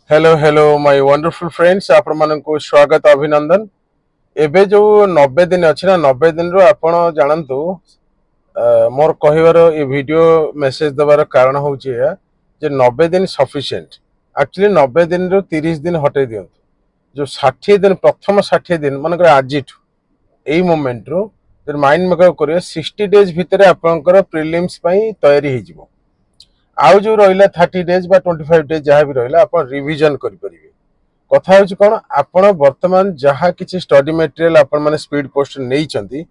Hello hello my wonderful friends आपण मानक स्वागत अभिनंदन। एबे जो 90 दिन अच्छी ना 90 दिन रो आपण जानतु मोर कहबार ये वीडियो मेसेज दबार कारण हूँ जे 90 दिन सफिशिएंट। एक्चुअली 90 दिन रो 30 दिन हटे दियंतु जो 60 दिन प्रथम 60 दिन मन आज यही मोमेंट रो माइंड मेकअप करिए 60 डेज भितर आपनकर प्रीलिम्स पई तैयारी हो जिवो। आउ जो रहा 30 डेज बा 25 डेज जहाँ भी रहा आप रिविजन करेंगे। कथा हूँ कौन आप बर्तमान जहाँ किसी स्टडी मटेरियल आपण मैंने स्पीड पोस्ट नहीं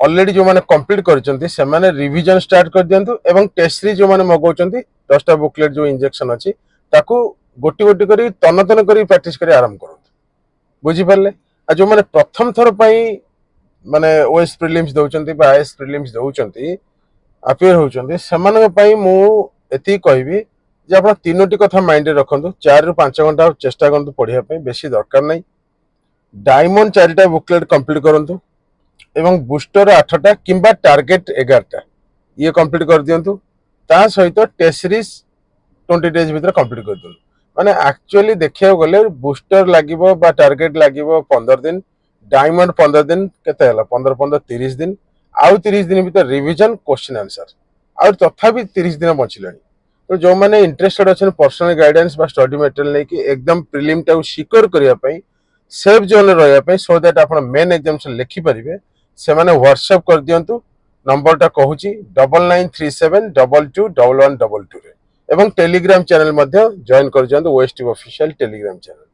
ऑलरेडी जो मैंने कंप्लीट कर रिविजन स्टार्ट कर दिंतु एवं टेस्ट सीरीज जो मैंने मगाउं 10टा बुकलेट जो इंजेक्शन अच्छी गोटी गोटी कर तन तन कर प्रैक्टिस कर आरंभ करूँ। बुझीपारे आ जो मैंने प्रथम थर माने ओएस प्रीलिम्स दौरान आईएएस प्रीलिम्स दौरान अपियर होती से मुझे कहबी जे आप तीनोटी कथा माइंड रखु 4 ରୁ 5 घंटा चेष्टा करूँ पढ़ाई बेसी दरकार नहीं। डायमंड 4टा बुकलेट कंप्लीट करूँ एवं बूस्टर 8टा किंबा टार्गेट 11टा ये कंप्लीट कर दिंतु ता सहित टेस्ट सीरीज 20 डेज भीतर कंप्लीट कर दिंतु। माने एक्चुअली देखिया गले बूस्टर लागिवो बा टार्गेट लागिवो 15 दिन, डायमंड 15 दिन केते हला 15 30 दिन आउ 30 दिन भीतर रिविजन क्वेश्चन आंसर और तथापि 30 दिन बचिलानी। तो जो मैंने इंटरेस्टेड अच्छे पर्सनल गाइडेंस बा स्टडी मटेरियल नहीं कि एकदम प्रीलिम टाउ सिक्योर करिया पई सेफ जोन रहिया पई सो दैट आपण मेन एग्जामिनेशन लिखि परिबे से माने व्हाट्सएप कर दियंतु। नंबर टा कहूची 9937221122 रे एवं टेलीग्राम चैनल मध्ये जॉइन कर जंतु OST official Telegram channel.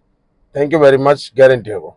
Thank you very much, guarantee हो।